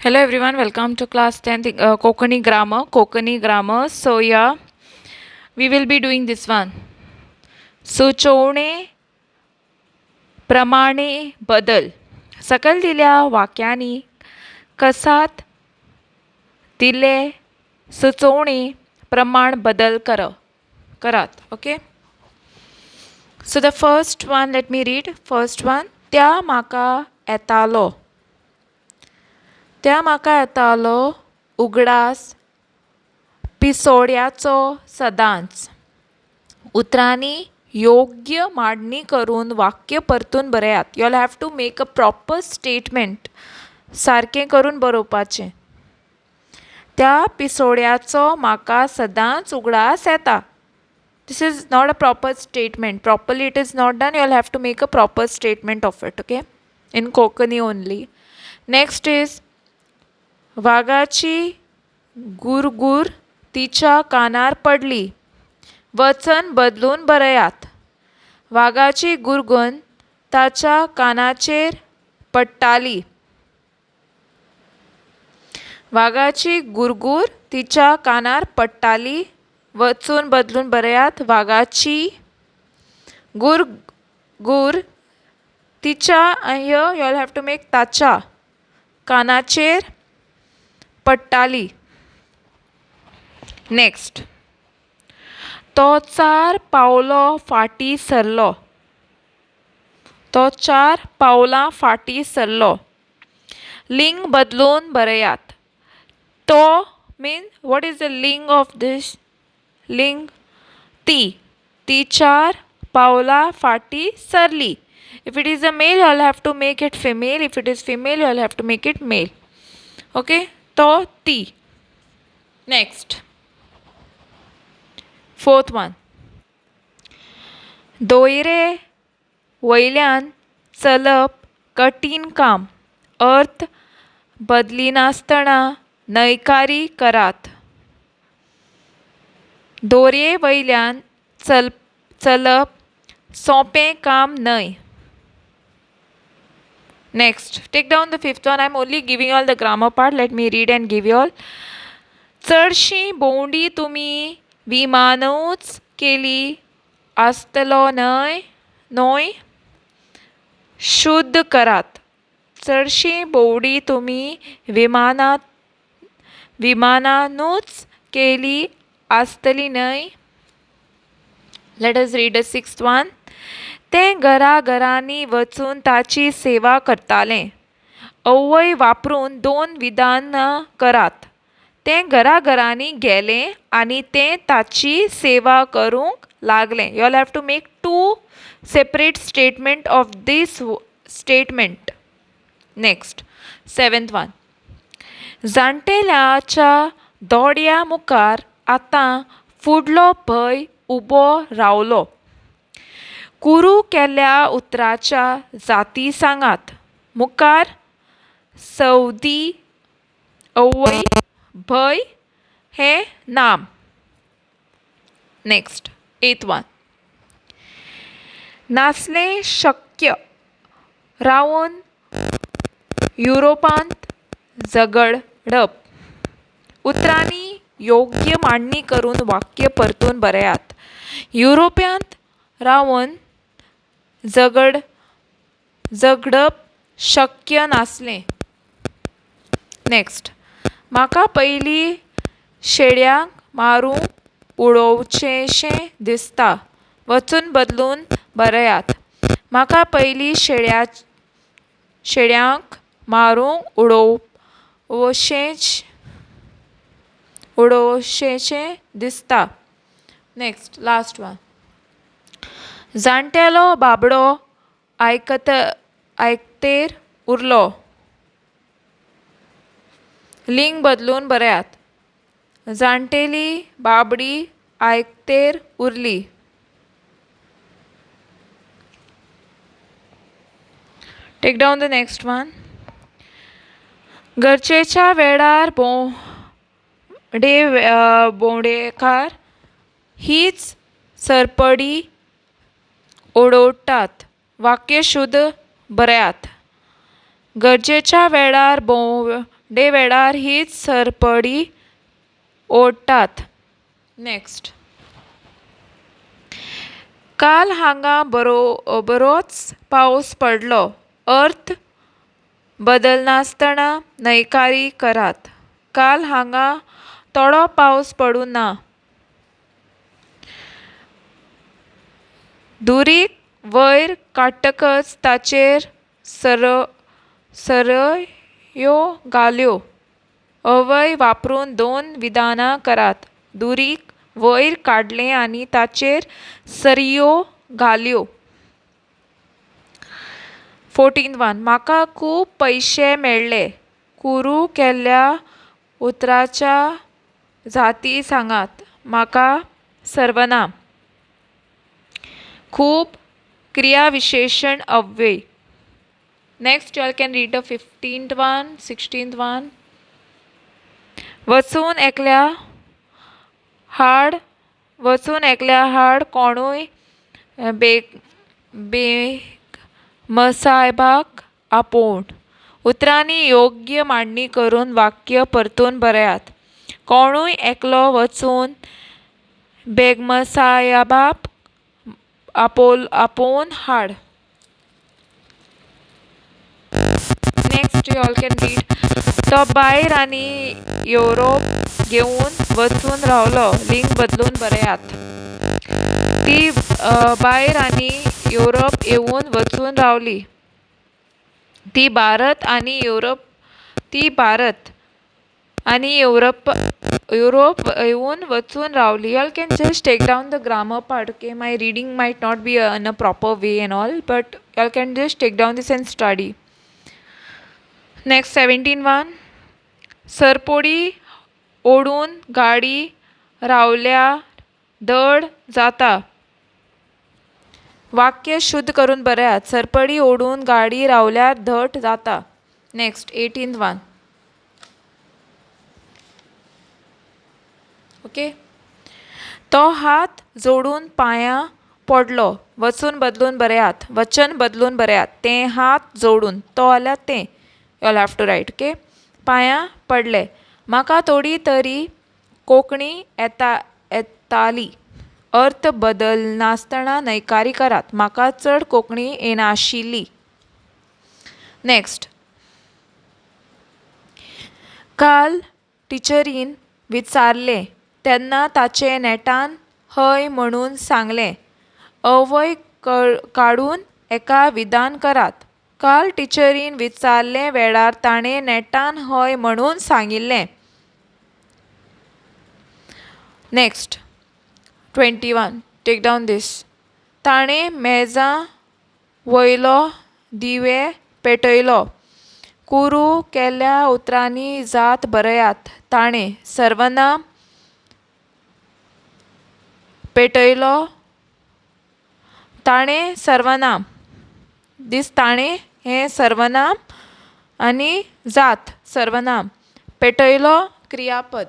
Hello everyone, welcome to class 10th Konkani grammar. So yeah, we will be doing this one. सुचवणे प्रमाणे बदल. सकल दिल्या वाक्यांनी कसात दिले सुचवणे प्रमाण बदल करात. Okay. So the first one, let me read. First one, त्या म्हाका येतालो उगडास पिसोड्याचो सदांच. उतरांनी योग्य मांडणी करून वाक्य परतून बरयात. You have to make a proper statement. सारकें करून बरोवपाचें. त्या पिसोड्याचो म्हाका सदांच उगडास येता. This is not a proper statement. Properly it is not done. You will have to make a proper statement of it. Okay. In Konkani only. Next is वाघाची गुरगुर तिच्या कानार पडली. वचन बदलून बरयात. वाघाची गुरगुन ताच्या कानाचेर पडटाली. वाघाची गुरगुर तिच्या कानार पडटाली. वचून बदलून बरयात. वाघाची गुरगुर तिच्या here you all have to make ताच्या कानाचेर पडटाली. नेक्स्ट, तो 4 पावलो फाटी सरलो. तो 4 पावलां फाटी सरलो. लिंग बदलून बरयात. तो मीन what is the लिंग of this? लिंग ती 4 पावलां फाटी सरली. If it is a male, you will have to make it female. If it is female, you will have to make it male. Okay, तो ती. Next, fourth one, दोयरे वयल्यान चलप कठीण काम. अर्थ बदलिनासतना न्हयकारी करात. दोरये वयल्यान चलप सोंपें काम न्हय. Next, take down the fifth one. I am only giving all the grammar part. Let me read and give you all. चडशी भोंवडी तुमी विमानूच केली आसतलो न्हय. शुद्ध करात. चडशी भोंवडी तुमी विमानानूच केली आसतली न्हय. Let us read the sixth one. ते घराघरांनी वचून ताची सेवा करताले. अव्वय वापरून 2 विधानां करात. ते घराघरांनी गेले आनी ते ताची सेवा करूंक लागले. You all have to make 2 separate statement of this statement. Next, seventh one. जाण्टेल्याच्या दोड्या मुखार आतां फुडलो भंय उबो रावलो. कुरू केल्ल्या उतराच्या जाती सांगात. मुखार सौदी अव्वय भय हे नाम. Next, eighth one. नासले शक्य रावून युरोपांत झगडप. उतरांनी योग्य मांडणी करून वाक्य परतून बरयात. युरोपांत रावून झगडप शक्य नासलें. नेक्स्ट, म्हाका पयलीं शेळ्यांक मारूंक उडोवचेशें दिसता. वचून बदलून बरयात. म्हाका पयलीं शेळ्यांक मारूंक उडोवचेशें दिसता. Next, last one. जाण्टेलो बाबडो आयकतेर उरलो. लिंग बदलून बरयात. जाण्टेली बाबडी आयकतेर उरली. Take down the next one. गरजेच्या वेळार भोंवडेकार हीच सरपडी ओडोडटात. वाक्य शुद्ध बरयात. गरजेच्या वेळार डे वेळार हीच सरपडी ओडटात. नेक्स्ट, काल हांगा बरोच पावस पडलो. अर्थ बदलनासतना न्हयकारी करात. काल हांगा थोडो पावस पडूं ना. दुरीक वयर काडटकच ताचेर सरयो घाल्यो. अवय वापरून 2 विधानां करात. दुरीक वयर काडलें आनी ताचेर सरयो घाल्यो. 14th one, म्हाका खूब पयशे मेळ्ळे. कुरू केल्ल्या उतराच्या जाती सांगात. म्हाका सर्वनाम. खूब क्रिया विशेषण अव्यय. Next you all can read the 15th one, 16th one. वचून एकल्या हाड कोणूय मसायबाक आपोवन. उतरांनी योग्य मांडणी करून वाक्य परतून बरयात. कोणूय एकलो वचून बेगमसायबाक आपोवन हाड. Next you all can read. तो भायर आनी युरोप घेवन वचून रावलो. लिंग बदलून बरयात. ती भायर आनी युरोप येवन वचून रावली. ती भारत आनी युरोप येवन वचून रावली. You all can just take down the grammar part. Okay, my reading might not be in a proper way and all, but you all can just take down this and study. Next, 17th one. सरपोडी ओडून गाडी रावल्या धड जाता. वाक्य शुद्ध करून बरयात. सरपडी ओडून गाडी रावल्यार धड जाता. Next, 18th one. ओके, तो हात जोडून पांयां पडलो. वचून बदलून बरयात. वचन बदलून बरयात. तें हात जोडून. तो जाल्यार तें. You all have to write. Okay, पांयां पडले. म्हाका थोडी तरी कोंकणी येताली. अर्थ बदलनासतना न्हयकारी करात. म्हाका चड कोंकणी येनाशिल्ली. नेक्स्ट, काल टिचरीन विचारलें तेन्ना ताचें नेटान हय म्हणून सांगलें. अवय काडून एका विधान करात. काल टिचरीन विचारले वेळार ताणें नेटान हय म्हणून सांगिल्लें. नेक्स्ट, 21. टेक डावन दीस. ताणें मेजा वयलो दिवे पेटयलो. कुरू केल्ल्या उतरांनी जात बरयात. ताणें सर्वनाम पेटयलो. ताणें सर्वनाम. ताणें हें सर्वनाम आनी जात सर्वनाम. पेटयलो क्रियापद.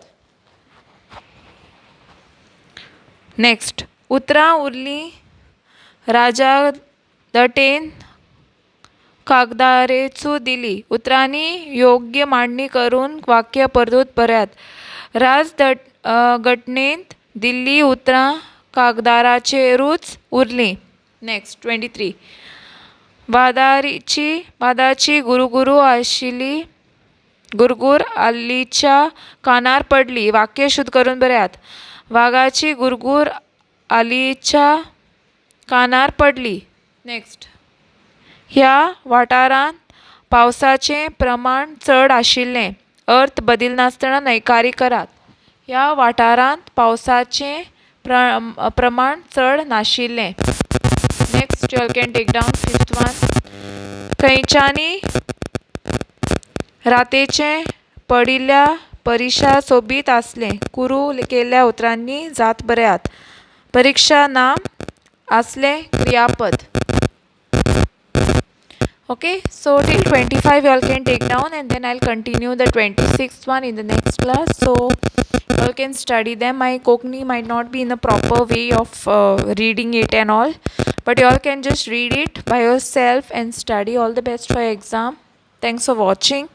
नेक्स्ट, उतरां उरलीं राजा दटेन कागदारेचू दिली. उतरांनी योग्य मांडणी करून वाक्य परतून बरयात. घटनेंत दिल्ली उतरां कागदाराचेरूच उरलीं. नेक्स्ट, 23. वादाची गुरगुरू आशिल्ली. गुरगुर आलीच्या कानार पडली. वाक्य शुद्ध करून बरयात. वाघाची गुरगुर आलीच्या कानार पडली. नेक्स्ट, ह्या वाठारांत पावसाचें प्रमाण चड आशिल्लें. अर्थ बदलनासतना न्हयकारी करात. ह्या वाठारांत पावसाचें प्रमाण चड नाशिल्लें. Next, you all can take down 5th one. खंयच्यानी रातेचें पडिल्ल्या परिक्षा सोबीत आसलें. कुरू केल्ल्या उतरांनी जात बरयात. परिक्षा नाम आसलें क्रियापद. Okay, so till 25 you all can take down, and then I'll continue the 26th one in the next class. So you all can study them. My Konkani might not be in a proper way of reading it and all, but you all can just read it by yourself and study. All the best for your exam. Thanks for watching.